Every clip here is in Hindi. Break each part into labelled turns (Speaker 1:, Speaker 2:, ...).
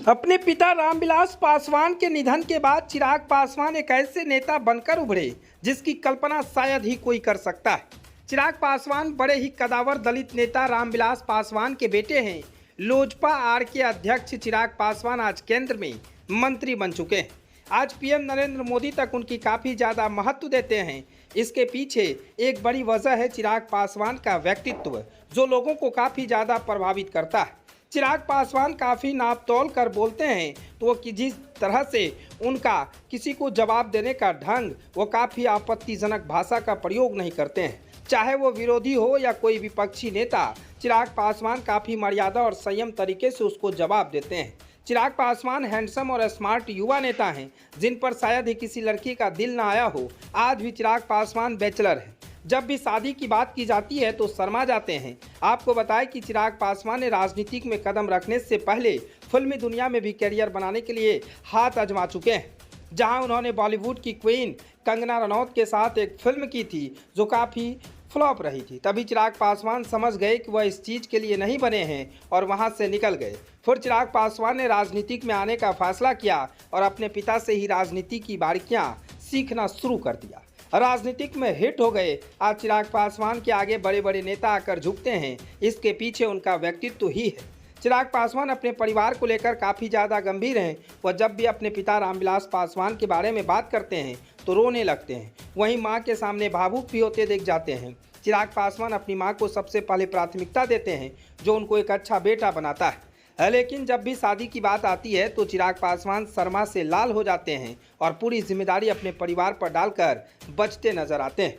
Speaker 1: अपने पिता रामविलास पासवान के निधन के बाद चिराग पासवान एक ऐसे नेता बनकर उभरे जिसकी कल्पना शायद ही कोई कर सकता है। चिराग पासवान बड़े ही कदावर दलित नेता रामविलास पासवान के बेटे हैं। लोजपा आर के अध्यक्ष चिराग पासवान आज केंद्र में मंत्री बन चुके हैं। आज पीएम नरेंद्र मोदी तक उनकी काफ़ी ज़्यादा महत्व देते हैं। इसके पीछे एक बड़ी वजह है चिराग पासवान का व्यक्तित्व, जो लोगों को काफ़ी ज़्यादा प्रभावित करता है। चिराग पासवान काफ़ी नाप तोल कर बोलते हैं, तो वो जिस तरह से उनका किसी को जवाब देने का ढंग, वो काफ़ी आपत्तिजनक भाषा का प्रयोग नहीं करते हैं। चाहे वो विरोधी हो या कोई विपक्षी नेता, चिराग पासवान काफ़ी मर्यादा और संयम तरीके से उसको जवाब देते हैं। चिराग पासवान हैंडसम और स्मार्ट युवा नेता हैं, जिन पर शायद ही किसी लड़की का दिल ना आया हो। आज भी चिराग पासवान बैचलर हैं। जब भी शादी की बात की जाती है तो शर्मा जाते हैं। आपको बताएं कि चिराग पासवान ने राजनीतिक में कदम रखने से पहले फिल्मी दुनिया में भी करियर बनाने के लिए हाथ आजमा चुके हैं, जहां उन्होंने बॉलीवुड की क्वीन कंगना रनौत के साथ एक फिल्म की थी जो काफ़ी फ्लॉप रही थी। तभी चिराग पासवान समझ गए कि वह इस चीज़ के लिए नहीं बने हैं और वहां से निकल गए। फिर चिराग पासवान ने राजनीतिक में आने का फैसला किया और अपने पिता से ही राजनीति की बारीकियां सीखना शुरू कर दिया। राजनीतिक में हिट हो गए। आज चिराग पासवान के आगे बड़े बड़े नेता आकर झुकते हैं। इसके पीछे उनका व्यक्तित्व ही है। चिराग पासवान अपने परिवार को लेकर काफ़ी ज़्यादा गंभीर हैं। वह जब भी अपने पिता रामविलास पासवान के बारे में बात करते हैं तो रोने लगते हैं। वहीं मां के सामने भावुक भी होते दिख जाते हैं। चिराग पासवान अपनी मां को सबसे पहले प्राथमिकता देते हैं, जो उनको एक अच्छा बेटा बनाता है। लेकिन जब भी शादी की बात आती है तो चिराग पासवान शर्मा से लाल हो जाते हैं और पूरी जिम्मेदारी अपने परिवार पर डालकर बचते नजर आते हैं।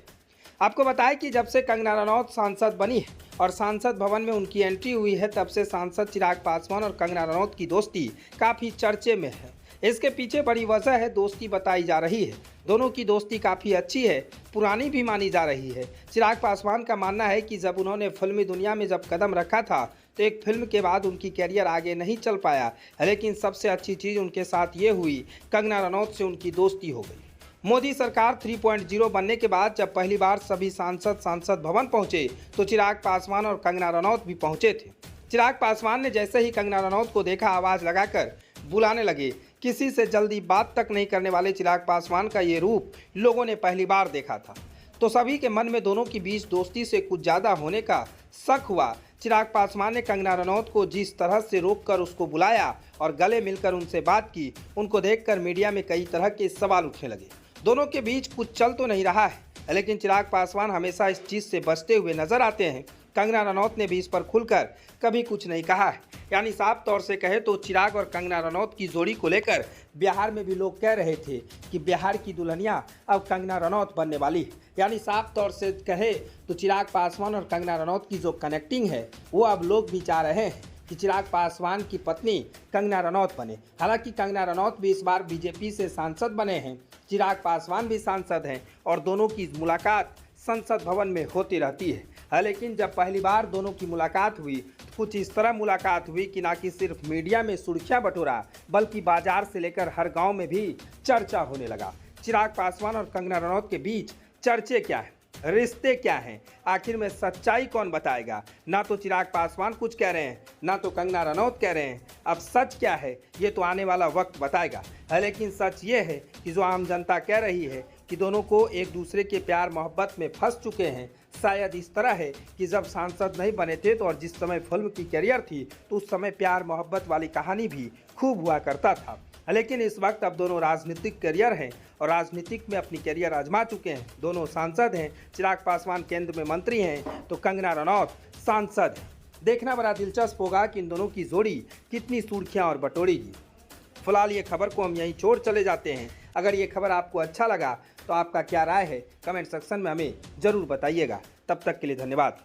Speaker 1: आपको बताएं कि जब से कंगना रनौत सांसद बनी है और सांसद भवन में उनकी एंट्री हुई है, तब से सांसद चिराग पासवान और कंगना रनौत की दोस्ती काफ़ी चर्चे में है। इसके पीछे बड़ी वजह है दोस्ती बताई जा रही है। दोनों की दोस्ती काफ़ी अच्छी है, पुरानी भी मानी जा रही है। चिराग पासवान का मानना है कि जब उन्होंने फिल्मी दुनिया में जब कदम रखा था तो एक फिल्म के बाद उनकी कैरियर आगे नहीं चल पाया, लेकिन सबसे अच्छी चीज़ उनके साथ ये हुई, कंगना रनौत से उनकी दोस्ती हो गई। मोदी सरकार 3.0 बनने के बाद जब पहली बार सभी सांसद भवन पहुंचे तो चिराग पासवान और कंगना रनौत भी पहुंचे थे। चिराग पासवान ने जैसे ही कंगना रनौत को देखा, आवाज़ लगाकर बुलाने लगे। किसी से जल्दी बात तक नहीं करने वाले चिराग पासवान का ये रूप लोगों ने पहली बार देखा था, तो सभी के मन में दोनों के बीच दोस्ती से कुछ ज़्यादा होने का शक हुआ। चिराग पासवान ने कंगना रनौत को जिस तरह से रोककर उसको बुलाया और गले मिलकर उनसे बात की, उनको देखकर मीडिया में कई तरह के सवाल उठने लगे। दोनों के बीच कुछ चल तो नहीं रहा है, लेकिन चिराग पासवान हमेशा इस चीज़ से बचते हुए नजर आते हैं। कंगना रनौत ने भी इस पर खुलकर कभी कुछ नहीं कहा है। यानी साफ तौर से कहे तो चिराग और कंगना रनौत की जोड़ी को लेकर बिहार में भी लोग कह रहे थे कि बिहार की दुल्हनिया अब कंगना रनौत बनने वाली है। यानी साफ तौर से कहे तो चिराग पासवान और कंगना रनौत की जो कनेक्टिंग है, वो अब लोग भी चाह रहे हैं कि चिराग पासवान की पत्नी कंगना रनौत बने। हालांकि कंगना रनौत भी इस बार बीजेपी से सांसद बने हैं, चिराग पासवान भी सांसद हैं और दोनों की मुलाकात संसद भवन में होती रहती है। लेकिन जब पहली बार दोनों की मुलाकात हुई तो कुछ इस तरह मुलाकात हुई कि ना कि सिर्फ मीडिया में सुर्खियां बटोरा, बल्कि बाजार से लेकर हर गांव में भी चर्चा होने लगा। चिराग पासवान और कंगना रनौत के बीच चर्चे क्या है, रिश्ते क्या हैं, आखिर में सच्चाई कौन बताएगा? ना तो चिराग पासवान कुछ कह रहे हैं, ना तो कंगना रनौत कह रहे हैं। अब सच क्या है ये तो आने वाला वक्त बताएगा। लेकिन सच ये है कि जो आम जनता कह रही है कि दोनों को एक दूसरे के प्यार मोहब्बत में फंस चुके हैं। शायद इस तरह है कि जब सांसद नहीं बने थे तो और जिस समय फिल्म की करियर थी तो उस समय प्यार मोहब्बत वाली कहानी भी खूब हुआ करता था। लेकिन इस वक्त अब दोनों राजनीतिक करियर हैं और राजनीतिक में अपनी करियर आजमा चुके हैं। दोनों सांसद हैं। चिराग पासवान केंद्र में मंत्री हैं तो कंगना रनौत सांसद हैं। देखना बड़ा दिलचस्प होगा कि इन दोनों की जोड़ी कितनी सुर्खियां और बटोरेगी। फिलहाल ये खबर को हम यहीं छोड़ चले जाते हैं। अगर ये खबर आपको अच्छा लगा तो आपका क्या राय है, कमेंट सेक्शन में हमें ज़रूर बताइएगा। तब तक के लिए धन्यवाद।